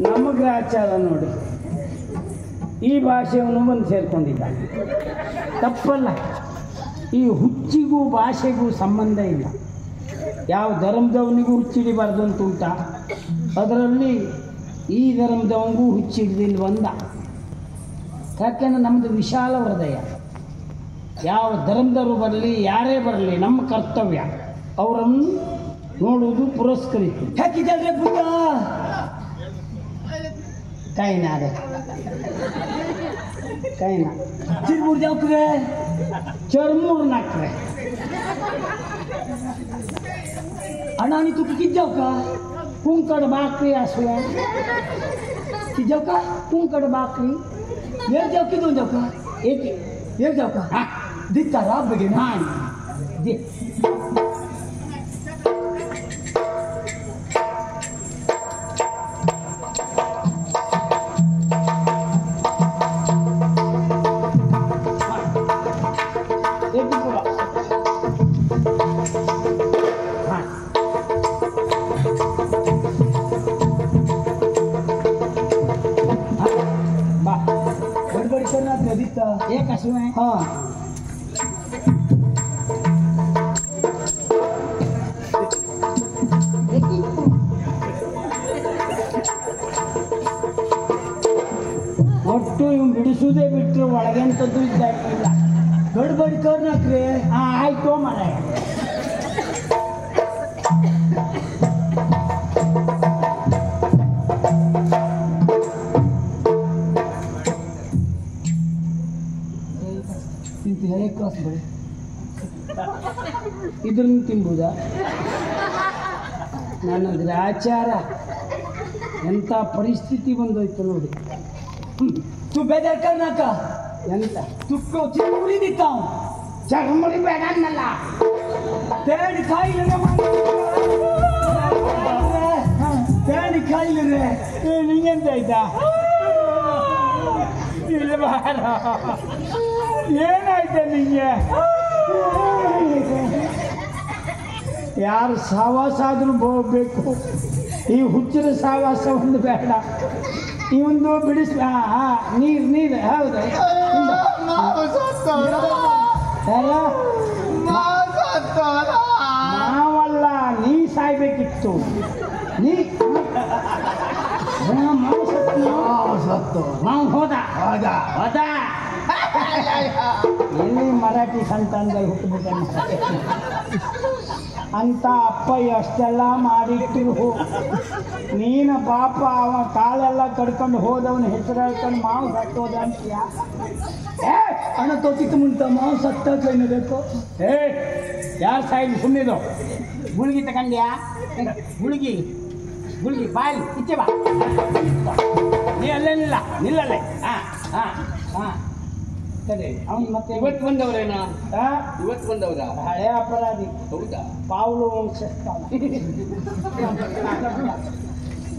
ನಮಗೆ ಆಚಾರ ನೋಡಿ ಈ ಭಾಷೆಯನ್ನು ಬಂದು ಸೇರ್ಕೊಂಡಿದ್ದಾನೆ. ತಪ್ಪಲ್ಲ. ಈ ಹುಚ್ಚಿಗೂ ಭಾಷೆಗೂ ಸಂಬಂಧ ಇಲ್ಲ. ಯಾವ ಧರ್ಮದವನಿಗೂ ಹುಚ್ಚಿಡಿಬಾರ್ದು ಅಂತ ಉಂಟ, ಅದರಲ್ಲಿ ಈ ಧರ್ಮದವನಿಗೂ ಹುಚ್ಚಿಡಿದಿಲ್ಲ ಬಂದ. ಯಾಕೆಂದ್ರೆ ನಮ್ಮದು ವಿಶಾಲ ಹೃದಯ. ಯಾವ ಧರ್ಮದವರು ಬರಲಿ, ಯಾರೇ ಬರಲಿ, ನಮ್ಮ ಕರ್ತವ್ಯ ಅವರನ್ನು ನೋಡುವುದು, ಪುರಸ್ಕರಿತು. ಹಾಕಿದ್ರೆ ಬುದ್ಧ ಕೈನಾದ ಕೈನಾ ಚಿರ್ಮೂರು ಜಾಕ್ರೆ ಚರ್ಮೂರು ನಾಕ್ರೆ ಅಣ್ಣ ನೀ ತುಕ ಕಿಜ್ಜಾವ್ का कुंकड़ बाकरी असुआ ಕಿಜ್ಜಾವ್ का कुंकड़ बाकरी ये जाव की दो जाव का एक ये जाव का हां दिता राब बगे हां दे एक असुआ है हाँ ಒಟ್ಟು ಇವ್ ಬಿಡಿಸುವುದೇ ಬಿಟ್ಟರು ಒಳಗೆಂತದ್ದು ಇದ್ದಾಗಿಲ್ಲ. ಗಡ್ಬಡಿ ಕರ್ನಾಕ್ರೆ ಹಾಂ ಆಯ್ತು ಮರ ಇದನ್ನು ತಿಂಬುದ ನನ್ನ ಗ್ರಾಚಾರ ಎಂಥ ಪರಿಸ್ಥಿತಿ ಬಂದೋಯ್ತು ನೋಡಿ. तू बेदर करना का ಎಂತ ತುಕ್ಕೋ ಚಿರುಳಿ ದಿತ್ತಾವ್ ಚರ್ಮಳಿ ಬೇಡ ಅನ್ನಲ್ಲ ತೇಡಿ ಕಾಯಿಲೆ ತೇಡಿ ಕಾಯಿಲೆ ನಿಂಗೆಂತ ಆಯ್ತಾ ಇಲ್ಲ ಬಾರ ಏನಾಯ್ತಾ ನಿಂಗೆ ಯಾರು ಸಹವಾಸ ಆದರೂ ಹೋಗ್ಬೇಕು. ಈ ಹುಚ್ಚಿನ ಸಹವಾಸ ಒಂದು ಬೇಡ. ಇವೊಂದು ಬಿಡಿಸ್ ನೀರು ನೀರು ಹೌದು ನಾವಲ್ಲ, ನೀ ಸಾಯ್ಬೇಕಿತ್ತು. ನೀ ಸತ್ತು ನಾವು ಹೋದ ಹೋದ ಹೋದ ಎಲ್ಲಿ ಮರಾಠಿ ಸಂತಾನದಲ್ಲಿ ಹುಟ್ಟುಬಿಟ್ಟ ಅಂತ ಅಪ್ಪಯ್ಯ ಅಷ್ಟೆಲ್ಲ ಮಾಡಿಟ್ಟಿರು. ನೀನು ಪಾಪ ಅವ ಕಾಲೆಲ್ಲ ಕಡ್ಕೊಂಡು ಹೋದವನ ಹೆಸರು ಹೇಳ್ಕೊಂಡು ಮಾವು ಸತ್ತೋದ ಅಂತೀಯ. ಹಣ ತೊತ್ತಿತ್ತು ಮುಂತ ಮಾವು ಸತ್ತ ಬೇಕು. ಯಾರು ಸಾಯಿಲ್ ಸುಮ್ಮನಿದು. ಗುಳಿಗೆ ತಗೊಂಡ್ಯಾ? ಗುಳಿಗೆ ಗುಳಿಗೆ ಬಾಯಿ ಇಚ್ಚೆ ಬಾ. ನೀ ಅಲ್ಲೇ ನಿಲ್ಲಲ್ಲೇ. ಹಾಂ ಹಾಂ ಹಾಂ ಅವನು ಮತ್ತೆ ಇವತ್ತು ಬಂದವ್ರೇನ? ಇವತ್ತು ಬಂದವ್ರ ಹಳೆ ಅಪರಾಧಿ. ಹೌದಾ? ಪಾವ್ಲು ವಂಶಸ್ಥಾನ.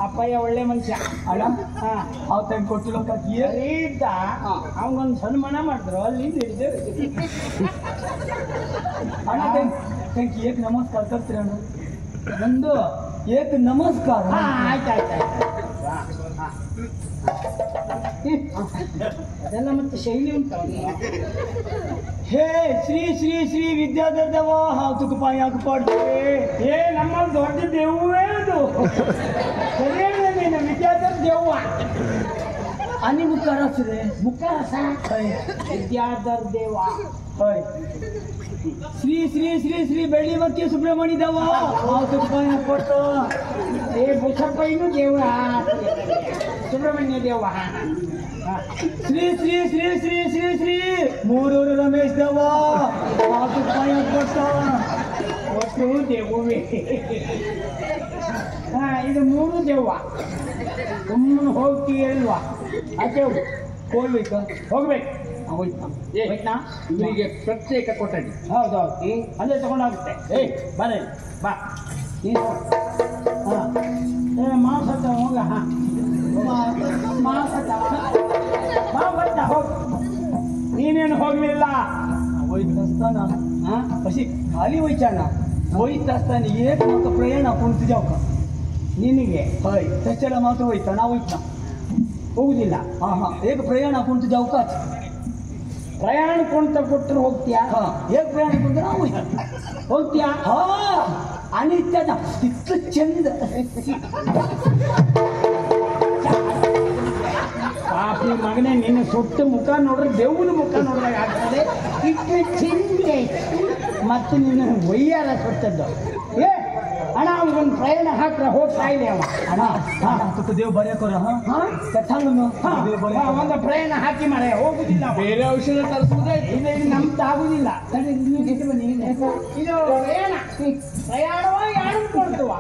ಅಪ್ಪಯ್ಯ ಒಳ್ಳೆ ಮನುಷ್ಯ ಅಲ್ಲ. ಹಾಂ ಅವ್ ತಂದು ಕೊಟ್ಟಿಲ್ಲ ಇದ್ದ ಅವನೊಂದು ಸನ್ಮಾನ ಮಾಡಿದ್ರು ಅಲ್ಲಿ ಹಿಡಿದೇವೆ. ಅಣ್ಣ ಥ್ಯಾಂಕ್ ಯು. ಏಕ್ ನಮಸ್ಕಾರ ಕರ್ತೀರ ಒಂದು ಏಕ್ ನಮಸ್ಕಾರ. ಹಾಂ ಆಯ್ತು ಆಯ್ತು ಆಯ್ತು. ಅದೆಲ್ಲ ಮತ್ತೆ ಶೈಲಿ ಉಂಟು ಹೇ ಶ್ರೀ ಶ್ರೀ ಶ್ರೀ ವಿದ್ಯಾಧರ ದೇವ ಹಾಕುಕ ಪಾಯಿ ಹಾಕುಪಾಡ್ದೆ ಏ ನಮ್ಮ ದೊಡ್ಡ ದೇವೇ ಅದು ನೀನು ವಿದ್ಯಾಧರ ದೇವ ಅನಿ ಮುಖ ರಸದೆ ಮುಖ ರಸ ವಿದ್ಯಾಧರ ದೇವ ಶ್ರೀ ಶ್ರೀ ಶ್ರೀ ಶ್ರೀ ಬೆಳ್ಳಿ ಮಕ್ಕಿ ಸುಬ್ರಹ್ಮಣ್ಯ ದೇವ ಹಾಕುಕ ಪಾಯಿ ಹಾಕೊಟ್ಟು ಏ ಬುಸಪ್ಪ ಇನ್ನು ದೇವ ಸುಬ್ರಹ್ಮಣ್ಯ ದೇವ ಶ್ರೀ ಶ್ರೀ ಶ್ರೀ ಶ್ರೀ ಶ್ರೀ ಶ್ರೀ ಮೂರೂರು ರಮೇಶ್ ದೇವ ಹಾಕುಕ ಪಾಯಿ ಹಾಕೊಟ್ಟು ಒಟ್ಟು ದೇವವೇ ಇದು ಮೂರು ದೇವ ಸುಮ್ಮನೆ ಹೋಗ್ತೀಯಲ್ವಾ ಆಚೆ ಹೋಗ್ಬೇಕು ಹೋಗ್ಬೇಕು ಹೋಯ್ತಾ ಇವರಿಗೆ ಪ್ರತ್ಯೇಕ ಕೊಠಡಿ. ಹೌದೌದು ಅಲ್ಲೇ ತಗೊಂಡಾಗುತ್ತೆ ಏಯ್ ಬರ ಬಾ ಹಾಂ ಮಾಸತ್ತ ಹೋಗ ಹಾಂ ಮಾಸತ್ತ ಬಾ ಬರ್ತ ಹೋಗಿ ನೀನೇನು ಹೋಗಲಿಲ್ಲ ಹೋಯ್ತಾನ ಹಾಂ ಕಸಿ ಖಾಲಿ ಹೋಯ್ತಾನ ಹೋಯ್ತಾಸ್ತಾನೆ ಏಕ್ ಮಾತು ಪ್ರಯಾಣ ಕುಂತು ಜಾವ್ಕ ನಿನಗೆ ಹೈ ಸಚ್ಚಲ ಮಾತು ಹೋಯ್ತಾ ನಾ ಹೋಯ್ತಾ ಹೋಗುದಿಲ್ಲ ಹಾಂ ಹಾಂ ಏಕ ಪ್ರಯಾಣ ಕುಂತು ಜಾವ್ಕ ಪ್ರಯಾಣ ಕೊಂತ ಕೊಟ್ಟರು ಹೋಗ್ತೀಯಾ ಹಾಂ ಏಕ ಪ್ರಯಾಣ ಕುಂತ ನಾ ಹೋಯ್ತಾ ಹೋಗ್ತೀಯಾ ಹಾಂ ಅನಿತ್ಯದ ಇಷ್ಟು ಚಂದ ಪಾಪಿ ಮಗನೇ ನಿನ್ನ ಸುಟ್ಟು ಮುಖ ನೋಡ್ರೆ ದೇವ್ನ ಮುಖ ನೋಡಿದಾಗ ಆಗ್ತದೆ ಇಷ್ಟು ಚಿಂತೆ ಮತ್ತೆ ನಿನ್ನ ಒಯ್ಯಾರ ಸುಟ್ಟದ್ದು ಏ ಅಣ್ಣ ಅವನಿಗೊಂದು ಪ್ರಯಾಣ ಹಾಕ್ರ ಹೋಗ್ತಾ ಇದೆ ಅವ ಅಣ್ಣ ದೇವ್ ಬರೆಯೋರ ಒಂದು ಪ್ರಯಾಣ ಹಾಕಿ ಮಾರ ಹೋಗುದಿಲ್ಲ ಬೇರೆ ಔಷಧ ತರಿಸುವುದೇ ಇದು ನಮ್ದು ಆಗುದಿಲ್ಲ ಇದು ಪ್ರಯಾಣ ಪ್ರಯಾಣವ ಯಾರು ಕೊಡ್ತವ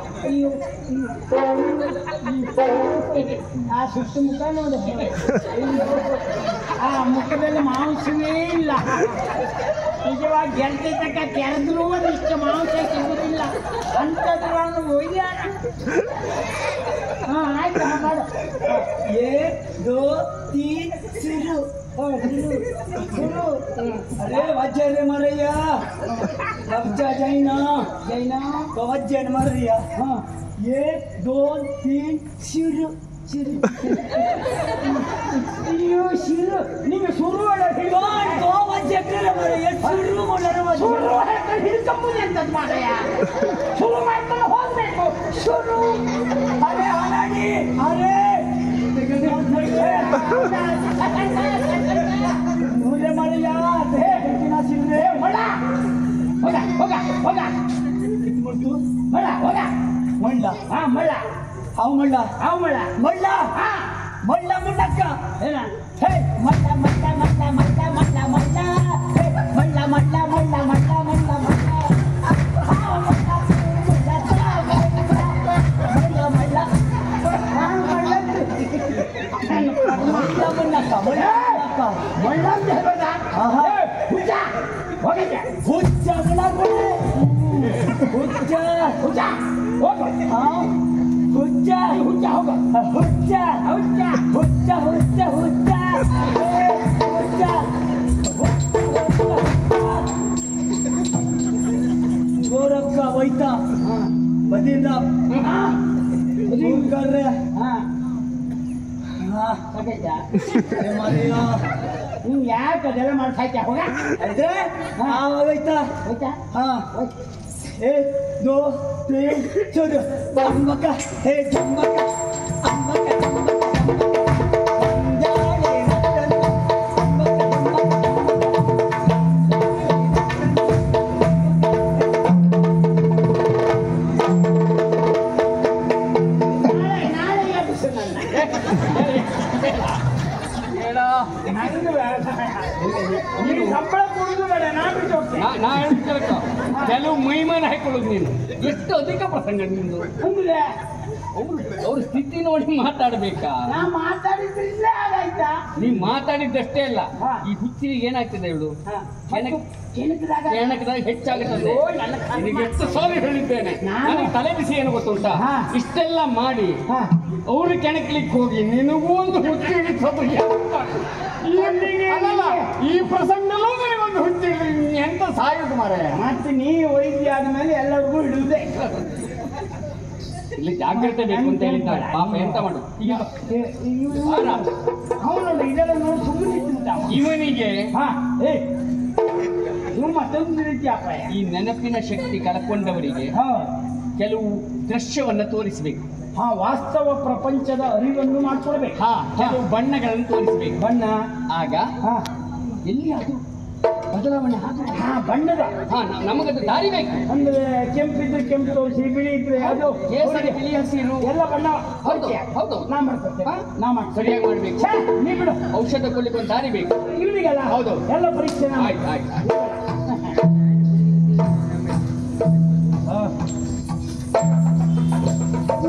ಆ ಸುತ್ತ ಮುಖ ನೋಡ ಆ ಮುಖದಲ್ಲಿ ಮಾಂಸವೇ ಇಲ್ಲ ನಿಜವಾಗಿ ಗೆಲ್ತೆ ತಕ್ಕ ಕೆರೆದ್ರು ಇಷ್ಟು ಮಾಂಸ ಸಿಗುದಿಲ್ಲ ಅಂಥದ್ದು ನಾನು ಒಯ್ಯಾರ ಹಾಂ ಆಯ್ತು ಮಾಡು ದೋ ತೀನ್ ಸಿರು अरे वज्जे रे मरैया वज्जा जैना जैना तो वज्जे मर रिया हाँ 1 2 3 शुरू शुरू अयो शुरू निगे शुरू वाला कौन तो वज्जे करे मरैया शुरू बोलरे वज्जे शुरू है तो हिलकंबुने ಅಂತ ಮಾಡಯ್ಯ शुरू ಮಾಡ್ಕೊಂಡು ಹೋಗಬೇಕು शुरू अरे हालाडी अरे मुझे मर याद है कितना सिरे बड़ा होगा होगा होगा कितना तू बड़ा होगा मंडा हां मल्ला हाउ मल्ला मल्ला हां मल्ला मुंडक्का है ना हे मल्ला मल्ला मल्ला मल्ला मल्ला मल्ला हे मल्ला मल्ला मल्ला मल्ला मल्ला मल्ला हां मल्ला मल्ला मल्ला हां मल्ला गौरव का वैता बदीना कर रहे ನೀನು ಯಾಕೆ ಅದೆಲ್ಲ ಮಾಡ್ಸಾಯ್ತಾ ಹೋಗ ಹೋಯ್ತಾ ಹೋಯ್ತಾ ಹಾಂ 1 2 3 ಚೂರು ಅಂಬಕ ಹೇ ಚಂಬಕ ಅಂಬಕ ಕೆಲವು ಮೈಮಾನ ಹಾಕೊಳ್ಳೋದು ನೀನು ಎಷ್ಟು ಅಧಿಕ ಪ್ರಸಂಗ ನಿಂದು ಅಂದ್ರೆ ಅವ್ರ ಸ್ಥಿತಿ ನೋಡಿ ಮಾತಾಡ್ಬೇಕಾ ನಾ ಮಾತಾಡಿದ್ರಿಂದ ಆಗಾಯ್ತಾ ನೀವ್ ಮಾತಾಡಿದ್ದಷ್ಟೇ ಅಲ್ಲ ಈ ಹುಚ್ಚಿಗೆ ಏನಾಗ್ತದೆ ಹೇಳು ಕೆಣಕದಾಗ ಹೆಚ್ಚಾಗುತ್ತದೆ ನಿನಗೆ ಎಷ್ಟು ಸಾರಿ ಹೇಳಿದ್ದೇನೆ ನನಗೆ ತಲೆ ಬಿಸಿ ಏನು ಗೊತ್ತುಂಟಾ ಇಷ್ಟೆಲ್ಲ ಮಾಡಿ ಅವ್ರು ಕೆಣಕ್ಲಿಕ್ಕೆ ಹೋಗಿ ನಿನಗೂ ಒಂದು ಹುಚ್ಚಿ ಹಿಡಿಸೋದು ಈ ಪ್ರಸಂಗದಲ್ಲೂ ನನಗೊಂದು ಹುಚ್ಚಿ ಎಂತ ಸಾಯೋದು ಮಾರ ಮತ್ತೆ ನೀ ವೈದ್ಯ ಆದ್ಮೇಲೆ ಎಲ್ಲರಿಗೂ ಹಿಡಿಯುವುದೇ ಇಲ್ಲಿ ಜಾಗ್ರತೆ ಬೇಕು ಅಂತ ಹೇಳಿದ್ದಾರೆ ಪಾಪ ಎಂತ ಮಾಡು ಈಗ ಅವನು ಇದೆಲ್ಲ ನೋಡಿ ಸುಮ್ಮನೆ ಇವನಿಗೆ ನೀವು ಮತ್ತೊಂದು ರೀತಿ ಅಪಾಯ. ಈ ನೆನಪಿನ ಶಕ್ತಿ ಕಳ್ಕೊಂಡವರಿಗೆ ಕೆಲವು ದೃಶ್ಯವನ್ನ ತೋರಿಸಬೇಕು. ವಾಸ್ತವ ಪ್ರಪಂಚದ ಅರಿವನ್ನು ಮಾಡ್ಕೊಳ್ಬೇಕು. ಕೆಲವು ಬಣ್ಣಗಳನ್ನು ತೋರಿಸಬೇಕು. ಬಣ್ಣ ಆಗ ಎಲ್ಲಿ ಅದು ಬದಲಾವಣೆ ಬಣ್ಣದ ನಮಗದು ದಾರಿ ಬೇಕು. ಅಂದ್ರೆ ಕೆಂಪಿದ್ರೆ ಕೆಂಪು ತೋರಿಸಿ, ಬಿಳಿ ಇದ್ರೆ ಅದು ಕೇಸರಿ, ಬಿಳಿ, ಹಸಿರು ಎಲ್ಲ ಬಣ್ಣ. ಹೌದು ಹೌದು ನಾ ಮಾಡ್ತೇನೆ ಸರಿಯಾಗಿ ಮಾಡ್ಬೇಕು. ನೀ ಬಿಡು, ಔಷಧ ಕೊಡ್ಲಿಕ್ಕೆ ಒಂದು ದಾರಿ ಬೇಕು ಇವ್ರಿಗೆಲ್ಲ. ಹೌದು, ಎಲ್ಲ ಪರೀಕ್ಷೆ.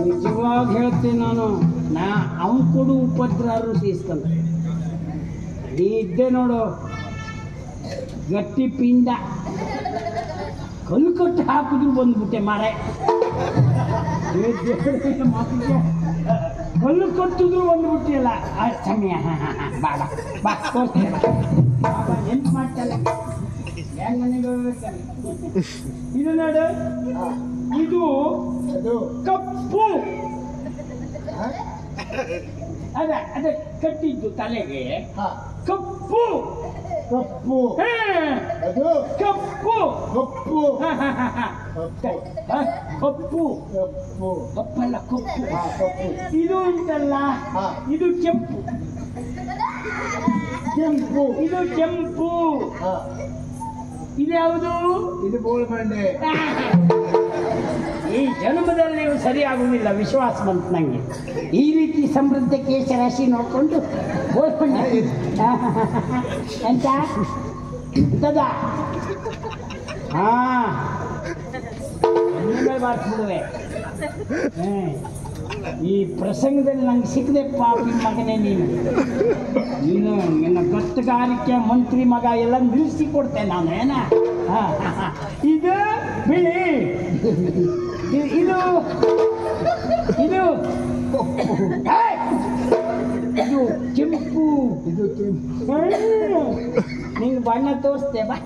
ನಿಜವಾಗಿ ಹೇಳ್ತೇನೆ ನಾನು, ಅವನು ಕೊಡು ಉಪದ್ರಾರು ಸೇರಿಸ್ಕೊಂಡ ನೀ ಇದ್ದೆ ನೋಡು ಗಟ್ಟಿ ಪಿಂಡ ಕಲ್ಲು ಕಟ್ಟಿ ಹಾಕಿದ್ರು ಬಂದ್ಬಿಟ್ಟೆ ಮಾರೆ. ಕಲ್ಲು ಕಟ್ಟಿದ್ರು ಬಂದ್ಬಿಟ್ಟಿಲ್ಲ ಸಮಯ. ಬಾಳ ಬಾ ಎಂತ ಮಾಡ್ತಲ್ಲ ಇದು ನೋಡು, ಇದು ಕಪ್ಪು. ಅದೇ ಕಟ್ಟಿದ್ದು ತಲೆಗೆ ಕಪ್ಪು ಕಪ್ಪು ಅದು ಕಪ್ಪು ಕಪ್ಪು ಕಪ್ಪು ಕಪ್ಪು ಕಪ್ಪಲ್ಲ ಕಪ್ಪು. ಇದು ಉಂಟಲ್ಲ, ಇದು ಕೆಂಪು ಕೆಂಪು. ಇದು ಕೆಂಪು. ಇದು ಯಾವುದು? ಇದು ಬೋಳ್ಬಂಡೆ. ಈ ಜನ್ಮದಲ್ಲಿ ಸರಿಯಾಗುವುದಿಲ್ಲ, ವಿಶ್ವಾಸ ಬಂತು ನನಗೆ. ಈ ರೀತಿ ಸಮೃದ್ಧ ಕೇಶರಾಶಿ ನೋಡ್ಕೊಂಡು ಬೋಳ್ಬಂಡೆ ಎಂತ ಇಂಥದ ಬಾರಿಸ್ಬಿಡುವೆ. ಈ ಪ್ರಸಂಗದಲ್ಲಿ ನಂಗೆ ಸಿಕ್ಕದೆ ಪಾಪಿ ಮಗನೇ ನೀನು. ನಿನ್ನ ಗತ್ತಗಾರಿಕೆ ಮಂತ್ರಿ ಮಗ ಎಲ್ಲ ನಿಲ್ಲಿಸಿ ಕೊಡ್ತೇನೆ ನಾನು. ಏನ ಇದು ಬಿಳಿ, ಇದು ಇದು ಇದು ಕೆಂಪು. ಇದು ಕೆಂಪು. ನಿಂಗೆ ಬಣ್ಣ ತೋರಿಸ್ತೇ ಬಾ.